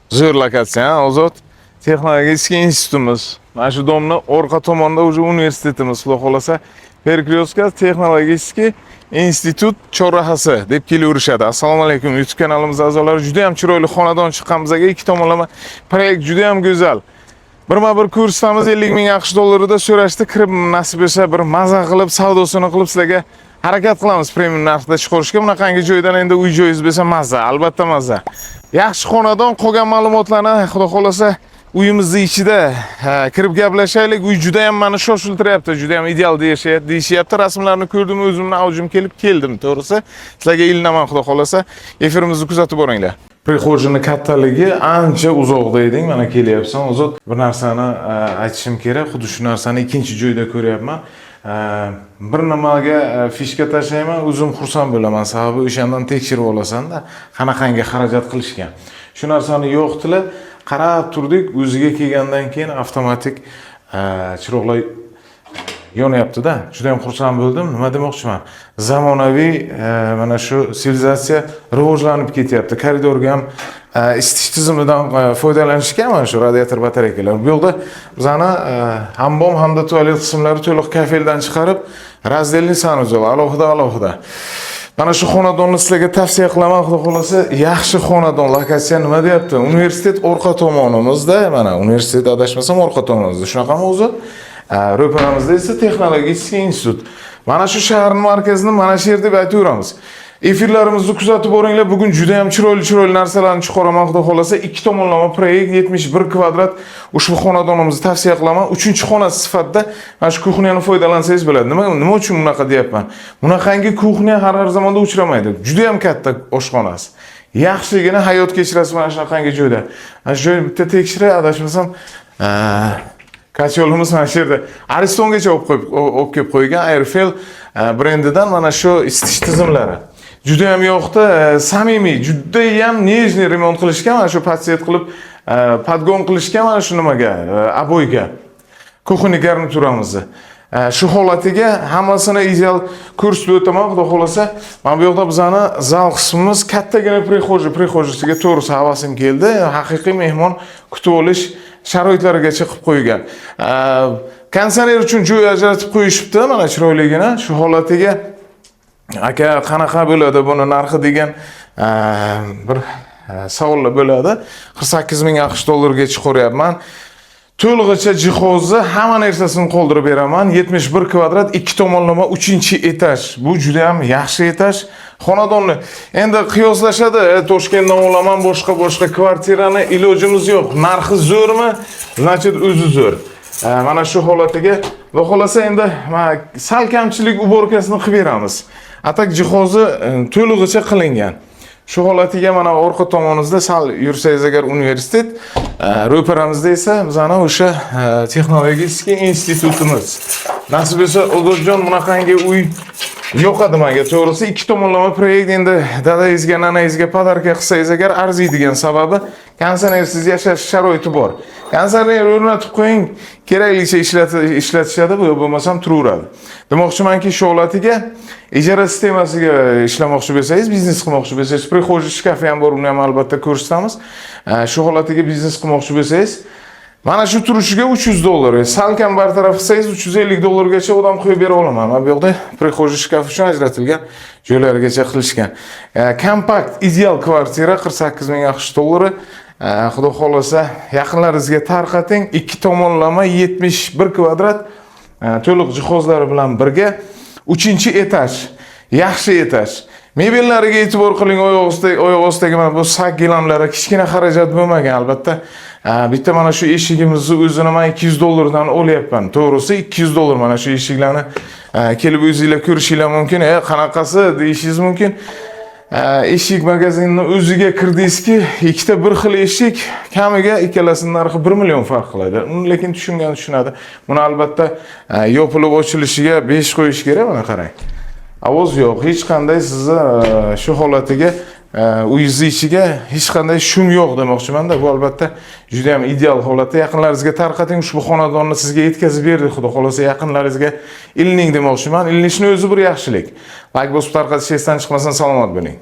Zo'r lokatsiya, Ozod texnologik institutimiz. Mana shu domni orqa tomonda уже universitetimiz, xudo xolasa, Perkryovska texnologik institut chorrahasi deb kelaverishadi. Assalomu alaykum, YouTube kanalimiz a'zolari. Juda ham chiroyli xonadon chiqqan bizga ikki tomonlama proyekt juda ham go'zal. Birma-bir kursimiz 50 ming AQSh dollarida so'rashdi. Kirib nasib etsa bir maza qilib, savdosini qilib sizlarga harakat qilamiz premium narxda chiqarishga. Bunaqangi joydan endi uy joyingiz bo'lsa maza, albatta maza. Yaxshi xonadon, qolgan ma'lumotlarni xudo xolasa uyimizning ichida kirib gaplashaylik. Uy juda ham meni shoshiltiryapti, juda ham ideal deyishyapti. Rasmlarni ko'rdim, o'zimni avjim keldim, to'g'risi. Sizlarga ilinaman xudo xolasa. Efirimizni kuzatib boringlar. Prixojini kattaligi ancha uzoqda eding, mana kelyapsan. Ozod bir narsani aytishim kerak. Xuddi shu narsani ikkinchi joyda ko'ryapman. Bir nimaga fishka tashlayman, o'zim xursand bo'laman. Sababi o'shandan tekshirib olasan-da, qanaqangi xarajat qilishgan. Shu narsani yo'qtilib, qarab turdik, o'ziga kelgandan keyin avtomatik chiroqlar yonyapti-da. Juda ham xursand bo'ldim. Nima demoqchiman? Zamonaviy mana shu sivilizatsiya rivojlanib ketyapti. Koridorga ham isitish tizimidan foydalanishga mana shu radiator batareykalar. Bu yoqda bizani hammom hamda tualet qismlari to'liq kafeldan chiqarib, razdelni sanuzel alohida. Mana shu xonadonni sizlarga tavsiya qilaman, xudo xolasa, yaxshi xonadon. Lokatsiya nima deyapti? Universitet orqa tomonimizda, mana universitet adashmasam orqa tomonimizda. Shunaqami o'zi? Ro'paramizda esa texnologik institut. Mana shu shaharning markazini mana shu yer deb aytaveramiz. Efirlarimizni kuzatib boringlar. Bugun juda ham chiroyli narsalarni chiqaraman, xudo xolasa. Ikki tomonlama proyekt 71 kvadrat ushbu xonadonimizni tavsiya qilaman. 3-xona sifatida mana shu kuxnyani foydalansangiz bo'ladi. Nima uchun bunaqa deyapman? Bunaqangi kuxnya har zamonda uchramaydi. Juda ham katta oshxonasi. Yaxshigina hayot kechirasiz mana shunaqangi joyda. Mana shu joyni bitta tekshiray, adashmasam Kaçyolumuz mana shu yerda Aristongacha olib kelib qo'ygan Airfel brendidan mana shu isitish tizimlari. Juda ham yoqdi, samimiy, juda ham nejniy remont qilishgan, mana shu patsiyat qilib, podgon qilishgan mana shu nimaga, aboyga. Kuxni garnituramizni. Shu holatiga hammasini ideal ko'rsatib o'taman, xudo xolasa. Mana bu yoqda bizani zal qismimiz kattagina prixojisiga to'g'risi havasim keldi. Haqiqiy mehmon kutib olish sharoitlarigacha qilib qo'ygan. Konserner uchun joy ajratib qo'yishibdi, mana chiroyligina. Shu holatiga aka qanaqa bo'ladi buni narxi degan bir savollar bo'ladi. 48 ming AQSh dollarga chiqaryapman. To'lig'icha jihozni hamma narsasini qoldirib beraman. 71 kvadrat, ikki tomonlama 3-etaj. Bu juda ham yaxshi etaj. Xonadonni endi qiyoslashadi. Toshkentdan olaman boshqa kvartirani, ilojimiz yo'q. Narxi zo'rmi? Значит, o'zi zo'r. Mana shu holatiga va xolasa endi sal kamchilik uborkasini qilib beramiz. Atak jihozi to'lig'icha qilingan. Shu holatiga mana orqa tomonimizda sal yursangiz agar universitet, ro'paramizda esa bizani o'sha texnologik institutimiz. Nasib etsa Ozodjon bunaqangi uy yoqadi menga. To'g'risi ikki tomonlama proyekt endi dadangizga, nanangizga podarka qilsangiz agar arziydigan sababi konsernersiz yashash sharoiti bor. Konserner o'rnatib qo'ying, keraklicha ishlatishadi, bu bo'lmasam turaveradi. Demoqchimanki, shu holatiga ijara sistemasiga ishlamoqchi bo'lsangiz, biznes qilmoqchi bo'lsangiz, prixojniy shkaf ham bor, uni ham albatta ko'rsatamiz. Shu holatiga biznes qilmoqchi bo'lsangiz, mana shu turishiga 300 dollar, salkam bartaraf qilsangiz 350 dollargacha odam qo'yib bera olaman. Mana bu yoqda prixojniy shkaf uchun ajratilgan joylargacha qilishgan. Kompakt, ideal kvartira 48 ming AQSh dollari. Xudo xolasa yaqinlaringizga tarqating. Ikki tomonlama 71 kvadrat to'liq jihozlari bilan birga 3-etaj. Yaxshi etaj. Mebellariga e'tibor qiling, oyoq ostidagi mana bu sak gilamlari kichkina xarajat bo'lmagan, albatta. Bitta mana shu eshigimizni o'zini men 200 dollardan olyapman. To'g'risi 200 dollar mana shu eshiklarni kelib o'zingizlar ko'rishinglar mumkin. Qanaqasi deyishingiz mumkin. Eshik magazinning o'ziga kirdingizki, ikkita bir xil eshik kamiga ikkalasining narxi 1 million farq qiladi. Lekin tushungan tushunadi. Buni albatta yopilib ochilishiga 5 qo'yish kerak, mana qarang. Ovoz yo'q, hech qanday sizni shu holatiga uyingiz ichiga hech qanday shum yo'q demoqchiman-da. Bu albatta juda ham ideal holatda. Yaqinlaringizga tarqating, ushbu xonadonni sizga yetkazib berdik. Xudo xolasa yaqinlaringizga ilining demoqchiman. Ilinishni o'zi bir yaxshilik. Like bosib tarqatishingizdan chiqmasin, salomat bo'ling.